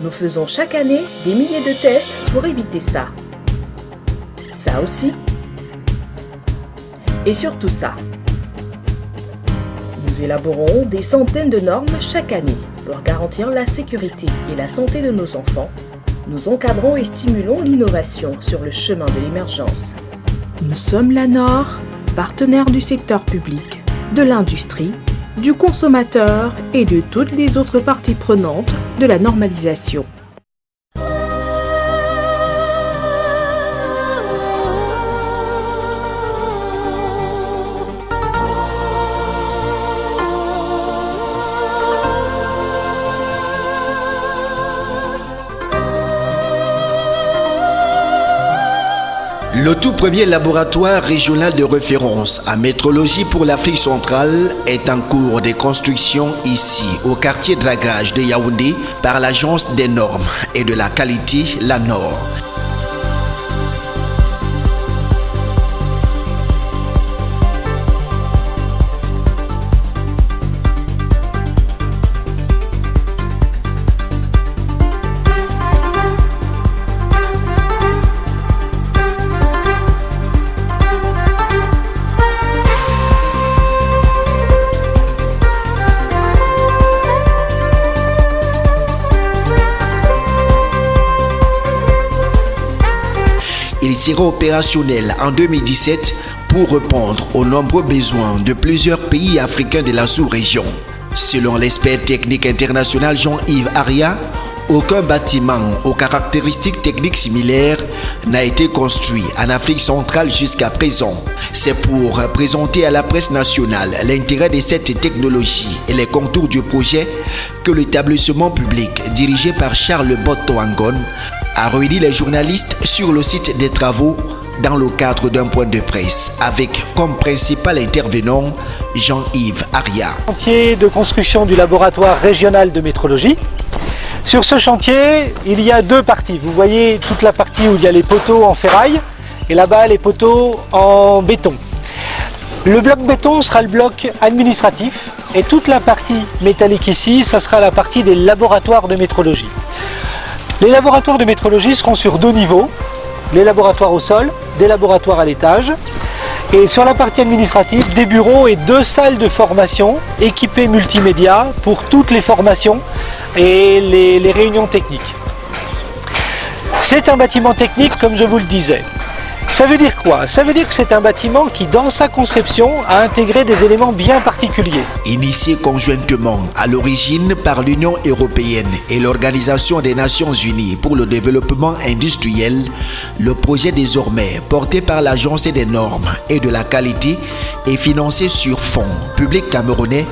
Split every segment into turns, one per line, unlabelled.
Nous faisons chaque année des milliers de tests pour éviter ça. Ça aussi. Et surtout ça. Nous élaborons des centaines de normes chaque année pour garantir la sécurité et la santé de nos enfants. Nous encadrons et stimulons l'innovation sur le chemin de l'émergence. Nous sommes la NOR, partenaire du secteur public, de l'industrie, du consommateur et de toutes les autres parties prenantes de la normalisation.
Le tout premier laboratoire régional de référence en métrologie pour l'Afrique centrale est en cours de construction ici, au quartier dragage de Yaoundé, par l'Agence des normes et de la qualité, la NOR. Il sera opérationnel en 2017 pour répondre aux nombreux besoins de plusieurs pays africains de la sous-région. Selon l'expert technique international Jean-Yves Aria, aucun bâtiment aux caractéristiques techniques similaires n'a été construit en Afrique centrale jusqu'à présent. C'est pour présenter à la presse nationale l'intérêt de cette technologie et les contours du projet que l'établissement public dirigé par Charles Botto Angon a réuni les journalistes sur le site des travaux dans le cadre d'un point de presse avec comme principal intervenant Jean-Yves Aria.
Chantier de construction du laboratoire régional de métrologie. Sur ce chantier, il y a deux parties. Vous voyez toute la partie où il y a les poteaux en ferraille et là-bas les poteaux en béton. Le bloc béton sera le bloc administratif et toute la partie métallique ici, ça sera la partie des laboratoires de métrologie. Les laboratoires de métrologie seront sur deux niveaux, les laboratoires au sol, des laboratoires à l'étage. Et sur la partie administrative, des bureaux et deux salles de formation équipées multimédia pour toutes les formations et les réunions techniques. C'est un bâtiment technique comme je vous le disais. Ça veut dire quoi? Ça veut dire que c'est un bâtiment qui, dans sa conception, a intégré des éléments bien particuliers.
Initié conjointement à l'origine par l'Union européenne et l'Organisation des Nations Unies pour le développement industriel, le projet désormais porté par l'Agence des normes et de la qualité et financé sur fonds publics camerounais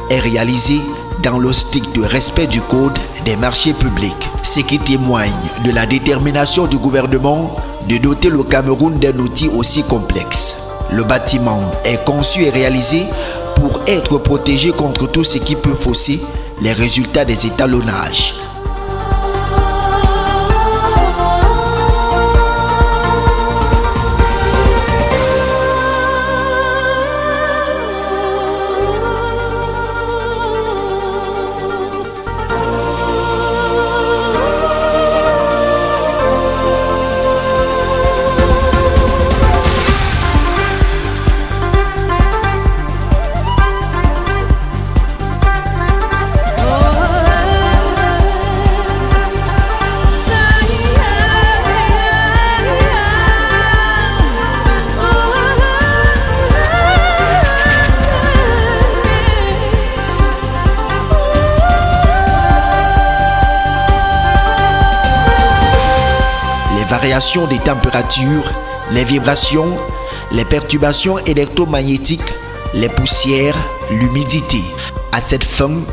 est réalisé dans le strict respect du code des marchés publics, ce qui témoigne de la détermination du gouvernement de doter le Cameroun d'un outil aussi complexe. Le bâtiment est conçu et réalisé pour être protégé contre tout ce qui peut fausser les résultats des étalonnages. Variations des températures, les vibrations, les perturbations électromagnétiques, les poussières, l'humidité. À cette fin,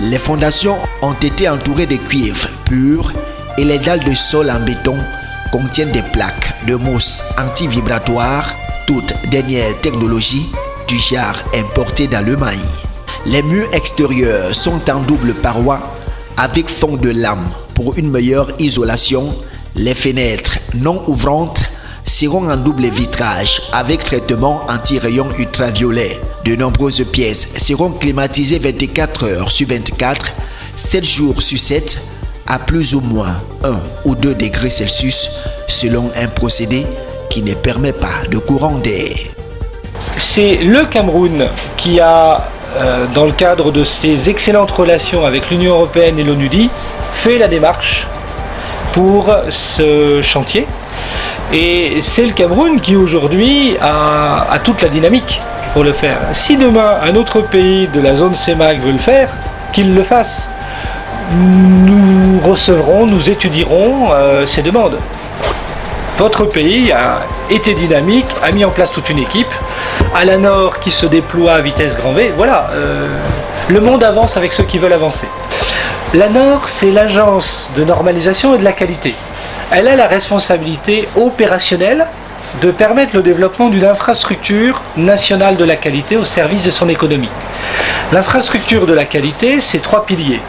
les fondations ont été entourées de cuivre pur et les dalles de sol en béton contiennent des plaques de mousse anti-vibratoire, toute dernière technologie du genre importée d'Allemagne. Les murs extérieurs sont en double paroi avec fond de lame pour une meilleure isolation. Les fenêtres non ouvrantes seront en double vitrage avec traitement anti-rayons ultraviolets. De nombreuses pièces seront climatisées 24 heures sur 24, 7 jours sur 7 à plus ou moins 1 ou 2 degrés Celsius selon un procédé qui ne permet pas de courant d'air.
C'est le Cameroun qui a, dans le cadre de ses excellentes relations avec l'Union européenne et l'ONUDI, fait la démarche pour ce chantier. Et c'est le Cameroun qui aujourd'hui a toute la dynamique pour le faire. Si demain un autre pays de la zone CEMAC veut le faire, qu'il le fasse. Nous recevrons, nous étudierons ces demandes. Votre pays a été dynamique, a mis en place toute une équipe. À la Nord qui se déploie à vitesse grand V. Voilà, le monde avance avec ceux qui veulent avancer. La Nord, c'est l'agence de normalisation et de la qualité. Elle a la responsabilité opérationnelle de permettre le développement d'une infrastructure nationale de la qualité au service de son économie. L'infrastructure de la qualité, c'est 3 piliers.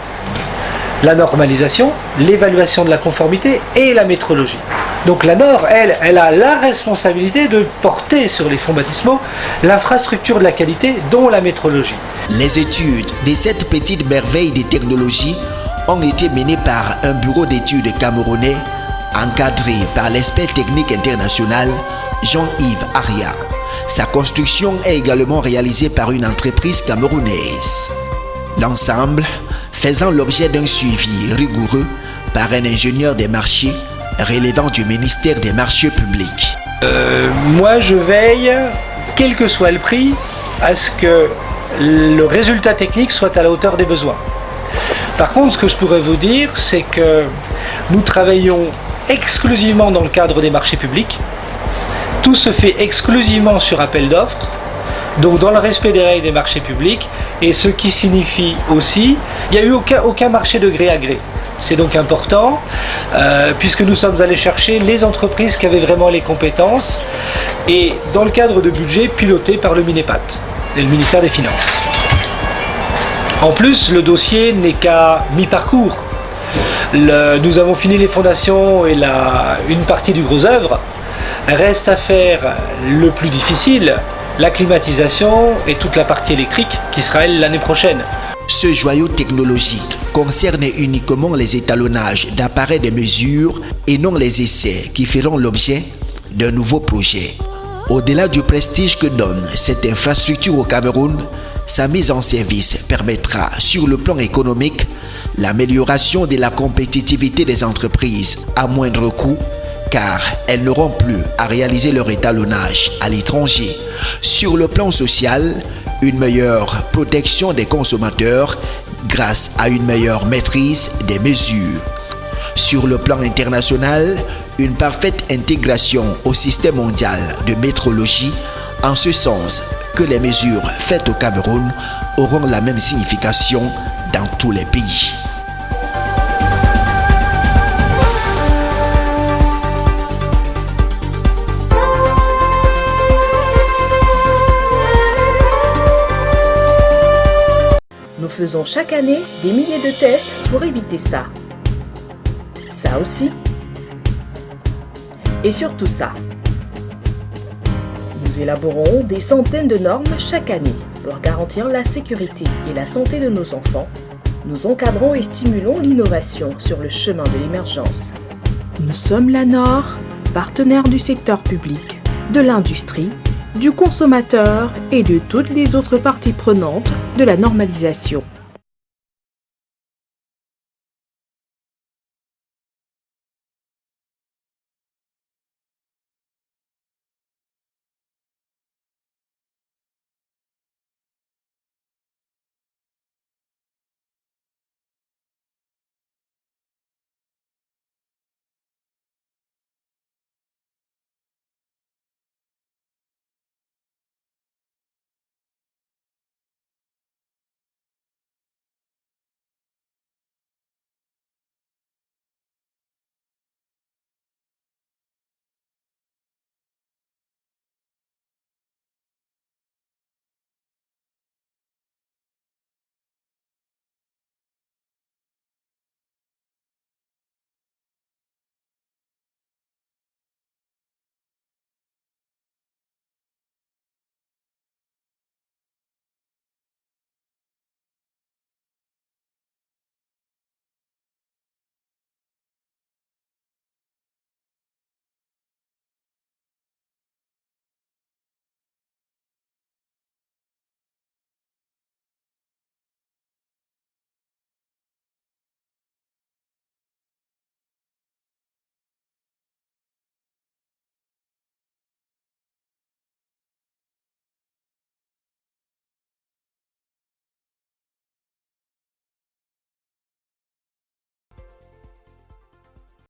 La normalisation, l'évaluation de la conformité et la métrologie. Donc la Nord, elle a la responsabilité de porter sur les fonds baptismaux l'infrastructure de la qualité, dont la métrologie.
Les études de cette petite merveille des technologies ont été menées par un bureau d'études camerounais encadré par l'expert technique international Jean-Yves Aria. Sa construction est également réalisée par une entreprise camerounaise. L'ensemble faisant l'objet d'un suivi rigoureux par un ingénieur des marchés relevant du ministère des marchés publics.
Moi je veille, quel que soit le prix, à ce que le résultat technique soit à la hauteur des besoins. Par contre, ce que je pourrais vous dire, c'est que nous travaillons exclusivement dans le cadre des marchés publics. Tout se fait exclusivement sur appel d'offres, donc dans le respect des règles des marchés publics, et ce qui signifie aussi, il n'y a eu aucun marché de gré à gré. C'est donc important, puisque nous sommes allés chercher les entreprises qui avaient vraiment les compétences, et dans le cadre de budget piloté par le MINEPAT, le ministère des Finances. En plus, le dossier n'est qu'à mi-parcours. Nous avons fini les fondations et une partie du gros œuvre. Reste à faire le plus difficile, la climatisation et toute la partie électrique qui sera elle l'année prochaine.
Ce joyau technologique concerne uniquement les étalonnages d'appareils de mesure et non les essais qui feront l'objet d'un nouveau projet. Au-delà du prestige que donne cette infrastructure au Cameroun, sa mise en service permettra sur le plan économique l'amélioration de la compétitivité des entreprises à moindre coût, car elles n'auront plus à réaliser leur étalonnage à l'étranger. Sur le plan social, une meilleure protection des consommateurs grâce à une meilleure maîtrise des mesures. Sur le plan international, une parfaite intégration au système mondial de métrologie, en ce sens que les mesures faites au Cameroun auront la même signification dans tous les pays.
Nous faisons chaque année des milliers de tests pour éviter ça. Ça aussi. Et surtout ça. Nous élaborons des centaines de normes chaque année pour garantir la sécurité et la santé de nos enfants. Nous encadrons et stimulons l'innovation sur le chemin de l'émergence. Nous sommes la Nord, partenaire du secteur public, de l'industrie, du consommateur et de toutes les autres parties prenantes de la normalisation.